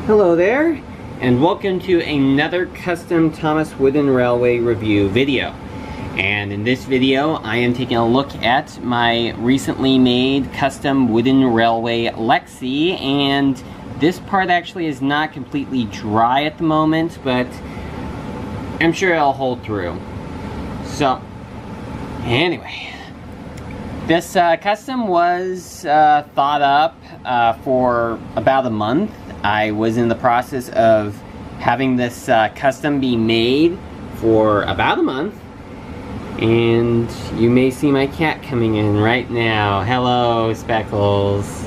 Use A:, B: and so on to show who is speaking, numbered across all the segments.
A: Hello there, and welcome to another custom Thomas Wooden Railway review video. And in this video, I am taking a look at my recently made custom wooden railway Lexi, and this part actually is not completely dry at the moment, but I'm sure it'll hold through. So, anyway. This custom was thought up for about a month. I was in the process of having this custom be made for about a month. And you may see my cat coming in right now. Hello, Speckles.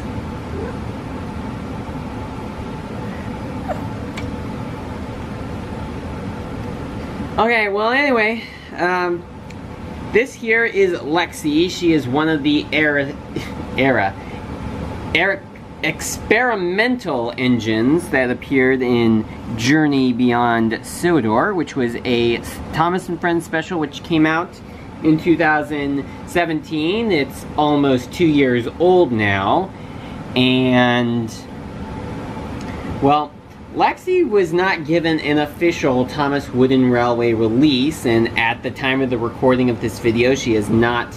A: Okay, well anyway, this here is Lexi. She is one of the experimental engines that appeared in Journey Beyond Sodor, which was a Thomas & Friends special which came out in 2017. It's almost 2 years old now, and well, Lexi was not given an official Thomas Wooden Railway release, and at the time of the recording of this video, she has not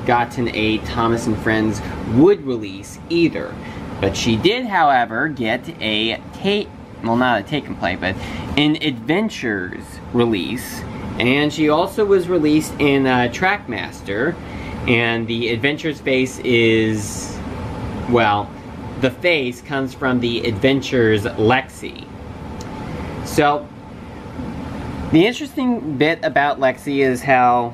A: gotten a Thomas & Friends Wood release either. But she did, however, get a not a take and play, but an Adventures release, and she also was released in Trackmaster, and the Adventures face is, well, the face comes from the Adventures Lexi. So, the interesting bit about Lexi is how,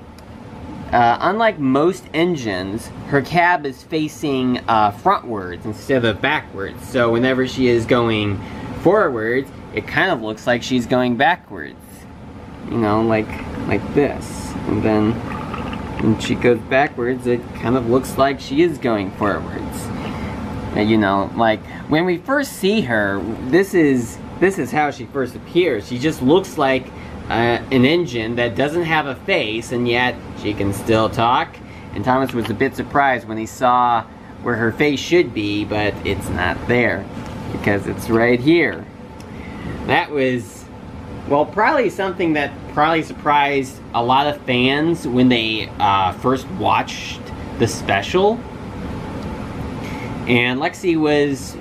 A: unlike most engines, her cab is facing frontwards instead of backwards. So whenever she is going forwards, it kind of looks like she's going backwards. You know, like this. And then when she goes backwards, it kind of looks like she is going forwards. You know, like when we first see her, this is how she first appears. She just looks like an engine that doesn't have a face, and yet she can still talk. And Thomas was a bit surprised when he saw where her face should be, but it's not there because it's right here. That was, well, probably something that probably surprised a lot of fans when they first watched the special. And Lexi was,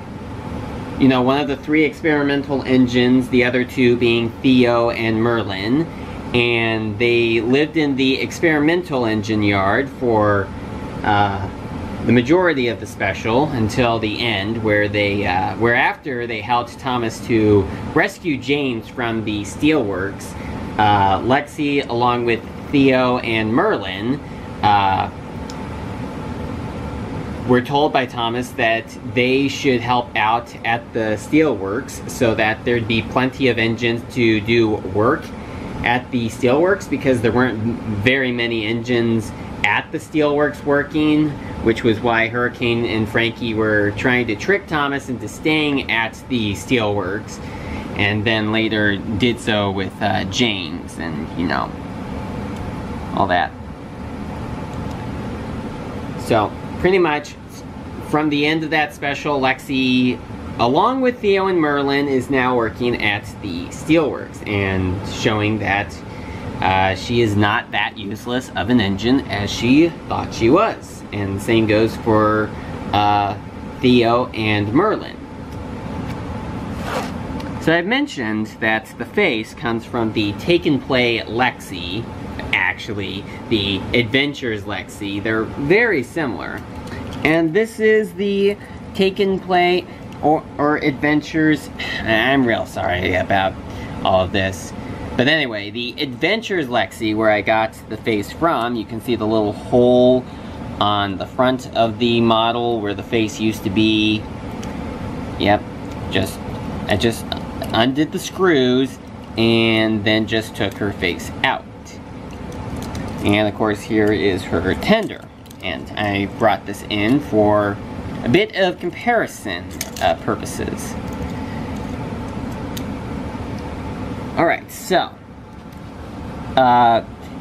A: you know, one of the 3 experimental engines, the other 2 being Theo and Merlin. And they lived in the experimental engine yard for the majority of the special until the end, where they, after they helped Thomas to rescue James from the steelworks. Lexi, along with Theo and Merlin, were told by Thomas that they should help out at the steelworks so that there'd be plenty of engines to do work at the steelworks, because there weren't very many engines at the steelworks working, which was why Hurricane and Frankie were trying to trick Thomas into staying at the steelworks, and then later did so with James and, you know, all that. So, pretty much, from the end of that special, Lexi, along with Theo and Merlin, is now working at the steelworks, and showing that she is not that useless of an engine as she thought she was. And the same goes for Theo and Merlin. So I've mentioned that the face comes from the Take and Play Lexi, actually the Adventures Lexi. They're very similar. And this is the Take and Play or Adventures. I'm real sorry about all of this. But anyway, the Adventures Lexi, where I got the face from, you can see the little hole on the front of the model where the face used to be. Yep, I just undid the screws and then just took her face out. And of course, here is her tender. And I brought this in for a bit of comparison purposes. Alright, so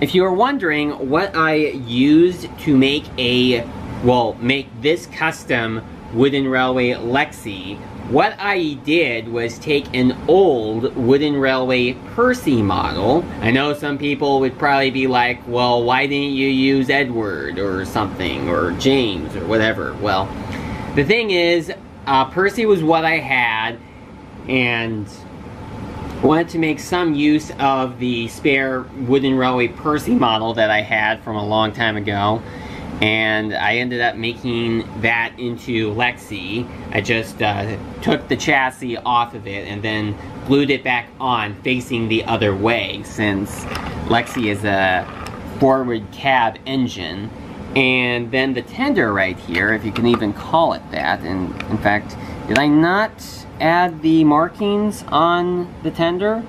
A: if you are wondering what I used to make make this custom wooden railway Lexi, what I did was take an old Wooden Railway Percy model. I know some people would probably be like, well, why didn't you use Edward or something, or James, or whatever? Well, the thing is, Percy was what I had, and wanted to make some use of the spare Wooden Railway Percy model that I had from a long time ago. And I ended up making that into Lexi. I just took the chassis off of it and then glued it back on facing the other way, since Lexi is a forward cab engine. And then the tender right here, if you can even call it that, and in fact, did I not add the markings on the tender?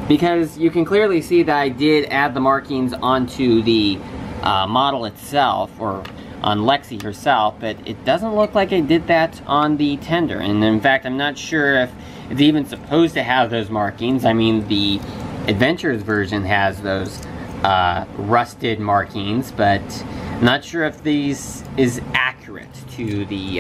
A: Because you can clearly see that I did add the markings onto the model itself, or on Lexi herself, but it doesn't look like I did that on the tender. And in fact, I'm not sure if it's even supposed to have those markings. I mean, the Adventures version has those rusted markings, but I'm not sure if these is accurate to the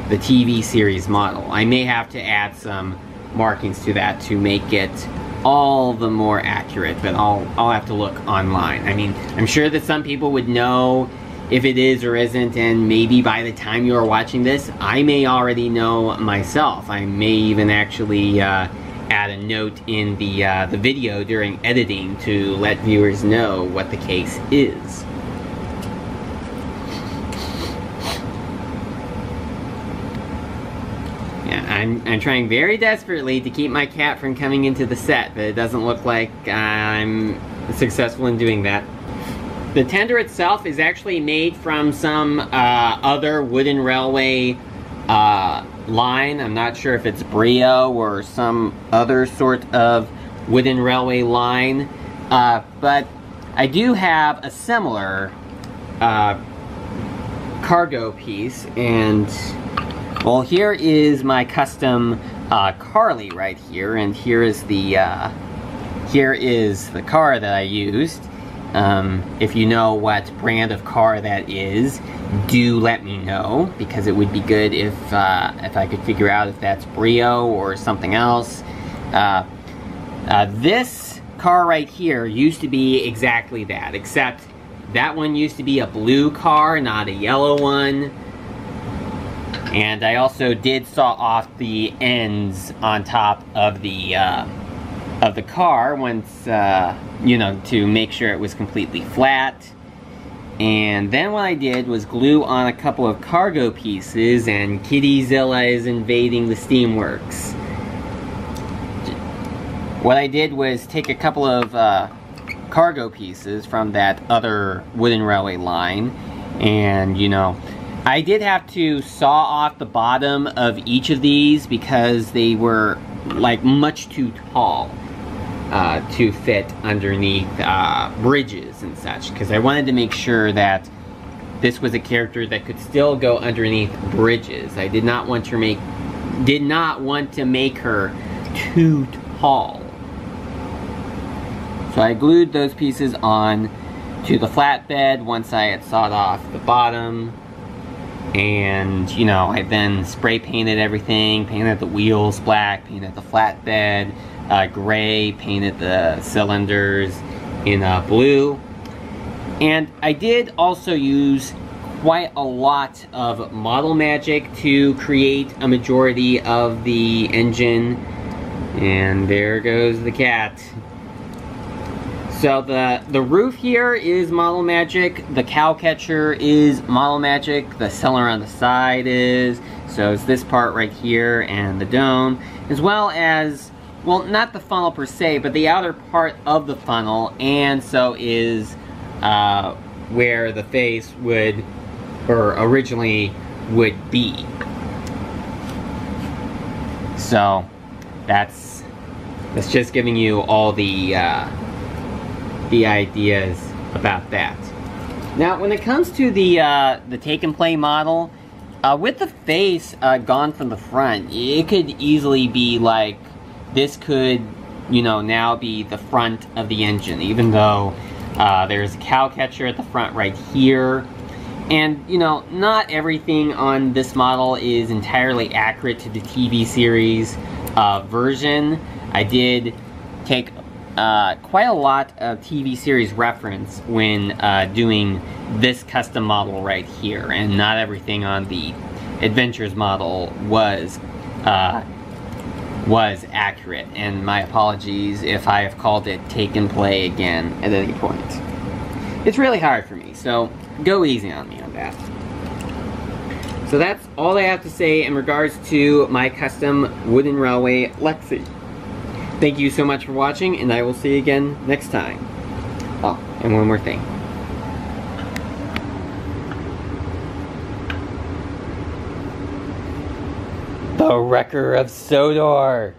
A: TV series model. I may have to add some markings to that to make it all the more accurate, but I'll have to look online. I mean, I'm sure that some people would know if it is or isn't, and maybe by the time you are watching this, I may already know myself. I may even actually add a note in the video during editing to let viewers know what the case is. I'm trying very desperately to keep my cat from coming into the set, but it doesn't look like I'm successful in doing that. The tender itself is actually made from some other Wooden Railway line. I'm not sure if it's Brio or some other sort of Wooden Railway line, but I do have a similar cargo piece, and well, here is my custom Carly right here, and here is the car that I used. If you know what brand of car that is, do let me know, because it would be good if I could figure out if that's Brio or something else. This car right here used to be exactly that, except that one used to be a blue car, not a yellow one. And I also did saw off the ends on top of the car once, you know, to make sure it was completely flat. And then what I did was glue on a couple of cargo pieces, and Kittyzilla is invading the Steamworks. What I did was take a couple of cargo pieces from that other Wooden Railway line, and, you know, I did have to saw off the bottom of each of these because they were like much too tall to fit underneath bridges and such, because I wanted to make sure that this was a character that could still go underneath bridges. I did not want to make her too tall. So I glued those pieces on to the flatbed once I had sawed off the bottom. And, you know, I then spray painted everything, painted the wheels black, painted the flatbed gray, painted the cylinders in blue. And I did also use quite a lot of model magic to create a majority of the engine. And there goes the cat. So the roof here is model magic, the cow catcher is model magic, the cylinder on the side is, so it's this part right here and the dome, as well as, well, not the funnel per se, but the outer part of the funnel, and so is where the face would, or originally would be. So that's just giving you all the ideas about that. Now, when it comes to the take and play model, with the face gone from the front, it could easily be like, this could, you know, now be the front of the engine, even though there's a cow catcher at the front right here, And, you know, not everything on this model is entirely accurate to the TV series version. I did take quite a lot of TV series reference when doing this custom model right here, and not everything on the Adventures model was accurate, and my apologies if I have called it take and play again at any point. It's really hard for me, so go easy on me on that. So that's all I have to say in regards to my custom wooden railway Lexi. Thank you so much for watching, and I will see you again next time. Oh, and one more thing. The Wrecker of Sodor!